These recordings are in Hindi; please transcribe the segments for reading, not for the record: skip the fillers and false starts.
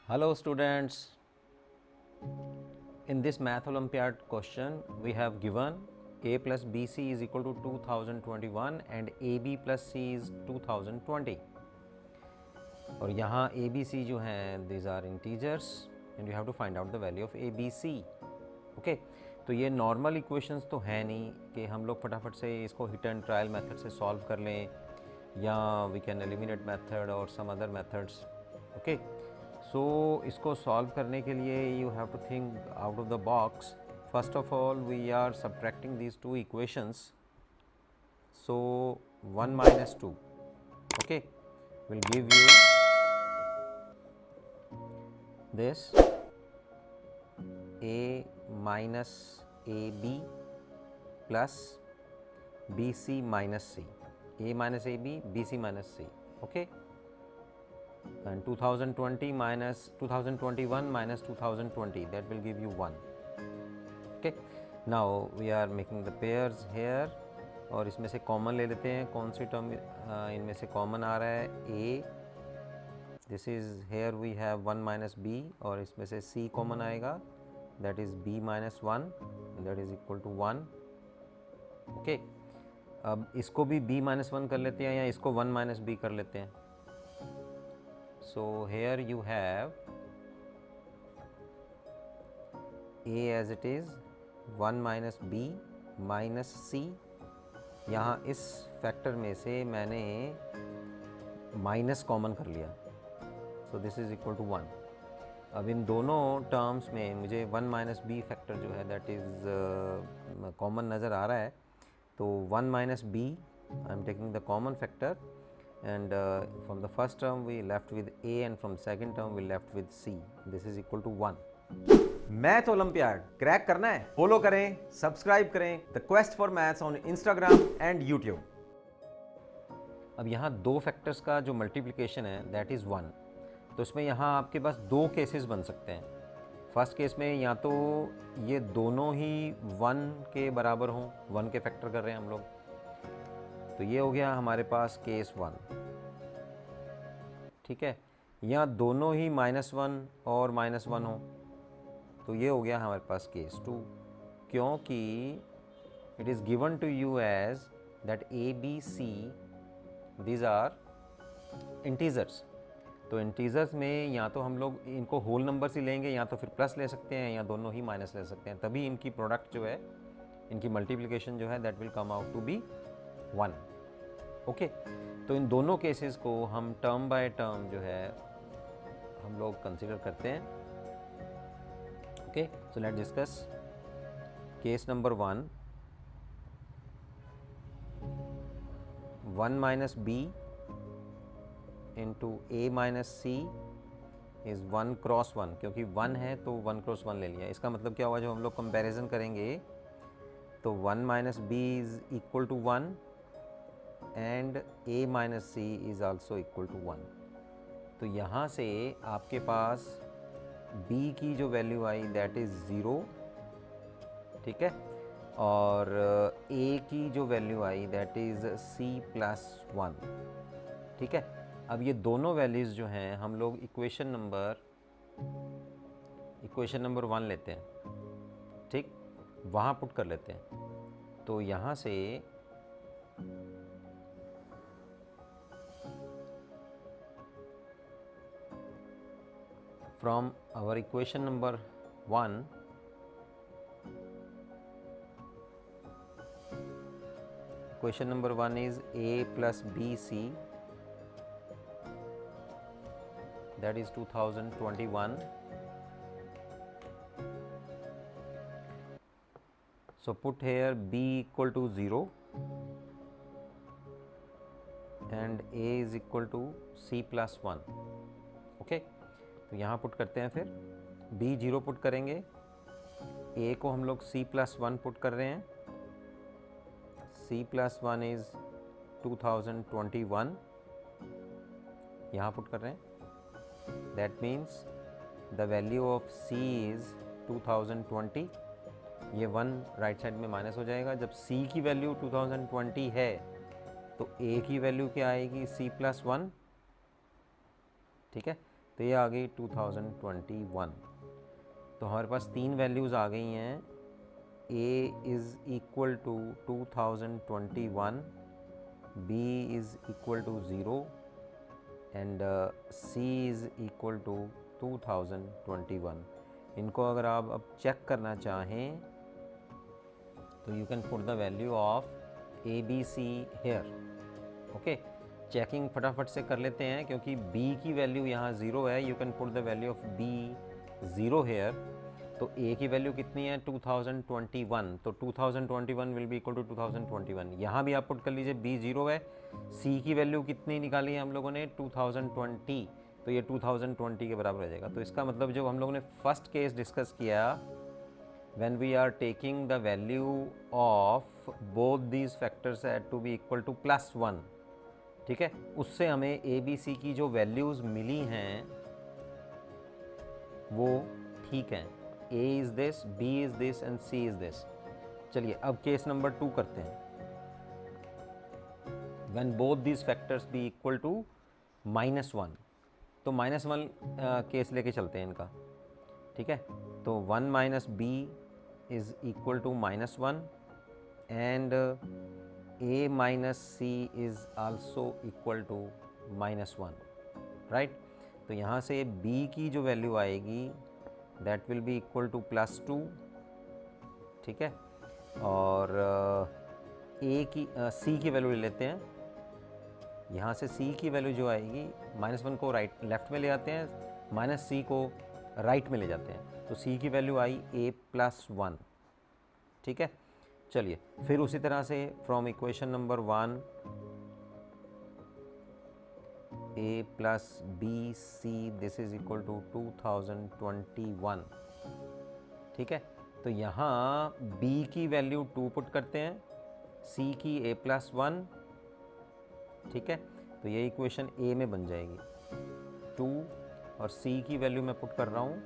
Hello students, in this math olympiad question we have given a plus bc is equal to 2021 and ab plus c is 2020 और यहाँ a b c जो हैं these are integers and you have to find out the value of a b c okay तो ये नॉर्मल इक्वेशंस तो है नहीं कि हम लोग फटाफट से इसको हिट एंड ट्रायल मेथड से सॉल्व कर लें या वी कैन एलिमिनेट मेथड और some other methods okay so इसको सॉल्व करने के लिए you have to think out of the box first of all we are subtracting these two equations so 1 minus 2 okay will give you this a minus ab plus bc minus c, a minus ab, bc minus c, okay, and 2020 minus 2021 minus 2020, that will give you 1. Okay, now we are making the pairs here और इसमें से कॉमन ले लेते हैं. कौन सी टर्म इनमें से कॉमन आ रहा है? a, this is here we have 1 minus b और इसमें से c कॉमन आएगा, that is b minus 1, that is equal to 1. okay, अब इसको भी b minus 1 कर लेते हैं या इसको 1 minus b कर लेते हैं. so here you have a as it is 1 minus b minus c. यहाँ इस फैक्टर में से मैंने माइनस कॉमन कर लिया, so this is equal to 1. अब इन दोनों टर्म्स में मुझे 1 माइनस बी फैक्टर जो है दैट इज़ कॉमन नज़र आ रहा है. तो 1 minus B I am taking the common factor and from the first term we left with A and from second term we left with C. This is equal to 1. Math olympiad crack करना है? फॉलो करें, सब्सक्राइब करें the quest for maths on Instagram and YouTube. अब यहाँ दो फैक्टर्स का जो मल्टीप्लिकेशन है दैट इज़ 1. तो इसमें यहाँ आपके पास दो केसेस बन सकते हैं. फर्स्ट केस में या तो ये दोनों ही 1 के बराबर हों, 1 के फैक्टर कर रहे हैं हम लोग, तो ये हो गया हमारे पास केस 1. ठीक है, या दोनों ही -1 और -1 हो, तो ये हो गया हमारे पास केस 2. क्योंकि it is given to you as that A B C these are integers. तो इंटीजर्स में या तो हम लोग इनको होल नंबर्स ही लेंगे या तो फिर प्लस ले सकते हैं या दोनों ही माइनस ले सकते हैं, तभी इनकी प्रोडक्ट जो है, इनकी मल्टीप्लिकेशन जो है that will come out to be 1. Okay, तो इन दोनों केसेस को हम टर्म बाय टर्म जो है हम लोग कंसिडर करते हैं. Okay, so let's discuss case number 1. 1 minus b into a minus c is 1 cross 1. क्योंकि 1 है तो 1 cross 1 ले लिया. इसका मतलब क्या हुआ, जब हम लोग कंपैरिजन करेंगे तो 1 minus b is equal to 1 and a minus c is also equal to 1. तो यहाँ से आपके पास b की जो वैल्यू आई दैट इज़ 0. ठीक है, और a की जो value I that is c plus 1. ठीक है, अब ये दोनों वैल्यूज़ जो हैं हम लोग इक्वेशन नंबर 1 लेते हैं. ठीक, वहाँ पुट कर लेते हैं. तो यहाँ से from our equation number 1 equation number 1 is a plus bc, that is 2021. So put here b equal to 0 and a is equal to c plus 1. Okay, तो यहाँ पुट करते हैं. फिर b 0 पुट करेंगे, a को हम लोग c plus 1 पुट कर रहे हैं. c plus 1 is 2021, यहाँ पुट कर रहे हैं. That means the value of c is 2020. ये 1 राइट साइड में माइनस हो जाएगा. जब c की वैल्यू 2020 है तो a की वैल्यू क्या आएगी? c plus 1. ठीक है, तो ये आ गई 2021। तो हमारे पास 3 वैल्यूज़ आ गई हैं। a is equal to 2021, b is equal to 0 and c is equal to 2021। इनको अगर आप अब चेक करना चाहें तो you can put the value of A B C here. Okay, checking फटाफट से कर लेते हैं क्योंकि b की वैल्यू यहाँ 0 है। You can put the value of b 0 here. तो a की वैल्यू कितनी है 2021, तो 2021 विल बी इक्वल टू 2021। यहाँ भी आप पुट कर लीजिए b 0 है। c की वैल्यू कितनी निकाली है हम लोगों ने 2020, तो ये 2020 के बराबर आ जाएगा। तो इसका मतलब जो हम लोगों ने फर्स्ट केस डिस्कस किया, when we are taking the value of both these factors had to be equal to +1, ठीक है, उससे हमें ए बी सी की जो वैल्यूज़ मिली हैं वो ठीक हैं। a is this, b is this and c is this. चलिए अब केस नंबर 2 करते हैं। when both these factors be equal to -1, तो -1 केस लेके चलते हैं इनका, ठीक है। तो 1 minus b is equal to -1 and a minus c is also equal to -1, right. तो यहाँ से b की जो वैल्यू आएगी that will be equal to +2, ठीक है। और c की वैल्यू ले लेते हैं। यहाँ से c की वैल्यू जो आएगी, -1 को लेफ्ट में ले जाते हैं, -c को राइट में ले जाते हैं, तो c की वैल्यू आई a+1, ठीक है। चलिए फिर उसी तरह से from equation number 1 a plus B C this is equal to 2021, ठीक है। तो यहाँ b की वैल्यू 2 पुट करते हैं, c की a+1, ठीक है। तो ये इक्वेशन a में बन जाएगी 2, और c की वैल्यू मैं पुट कर रहा हूँ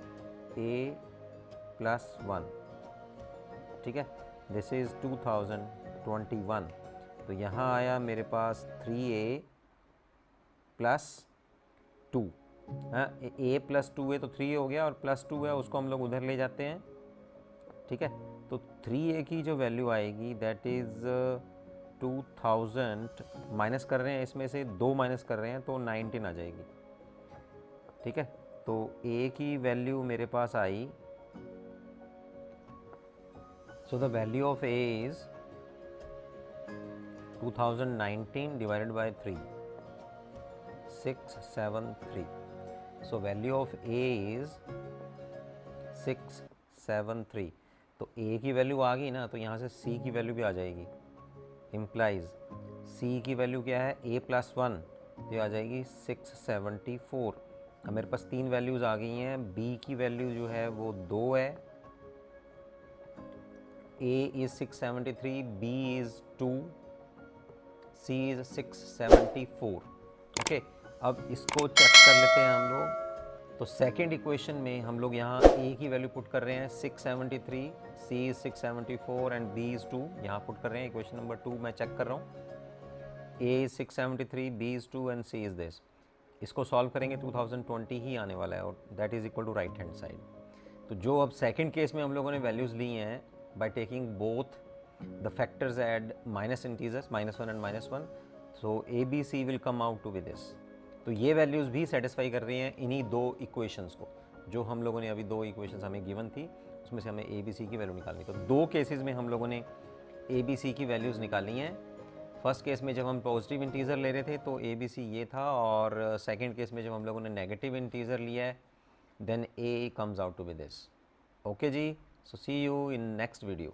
a+1, ठीक है। This is 2021। तो यहाँ आया मेरे पास 3a + 2, हाँ, a + 2 है तो 3a हो गया, और +2 है उसको हम लोग उधर ले जाते हैं, ठीक है। तो 3a की जो वैल्यू आएगी दैट इज़ 2000, माइनस कर रहे हैं इसमें से 2 माइनस कर रहे हैं तो 19 आ जाएगी, ठीक है। तो a की वैल्यू मेरे पास आई, so the value of a is 2019 divided by 3, 673. So value of a is 673। तो a की वैल्यू आ गई ना, तो यहाँ से c की वैल्यू भी आ जाएगी। इम्प्लाइज c की वैल्यू क्या है a+1, तो ये आ जाएगी 674। अब मेरे पास 3 वैल्यूज़ आ गई हैं। b की वैल्यू जो है वो 2 है, a is 673, b is 2, c is 674, okay. अब इसको चेक कर लेते हैं हम लोग। तो सेकेंड इक्वेशन में हम लोग यहाँ a की वैल्यू पुट कर रहे हैं 673, c is 674 and b is 2, यहाँ पुट कर रहे हैं। इक्वेशन नंबर 2 मैं चेक कर रहा हूँ, a is 673, b is 2 and c is this। इसको सॉल्व करेंगे 2020 ही आने वाला है, और that is equal to right hand side. तो जो अब सेकेंड केस में हम लोगों ने वैल्यूज़ ली हैं by taking both the factors add minus integers -1 and -1, so a b c will come out to be this। तो ये वैल्यूज़ भी सेटिस्फाई कर रही हैं इन्हीं 2 इक्वेशंस को, जो हम लोगों ने अभी 2 इक्वेशंस हमें गिवन थी, उसमें से हमें a b c की वैल्यू निकालनी। तो 2 केसेस में हम लोगों ने a b c की वैल्यूज़ निकाली हैं। फर्स्ट केस में जब हम पॉजिटिव इंटीजर ले रहे थे तो a b c ये था, और सेकेंड केस में जब हम लोगों ने नेगेटिव इंटीजर लिया है then a comes out to be this। ओके जी, so see you in next video।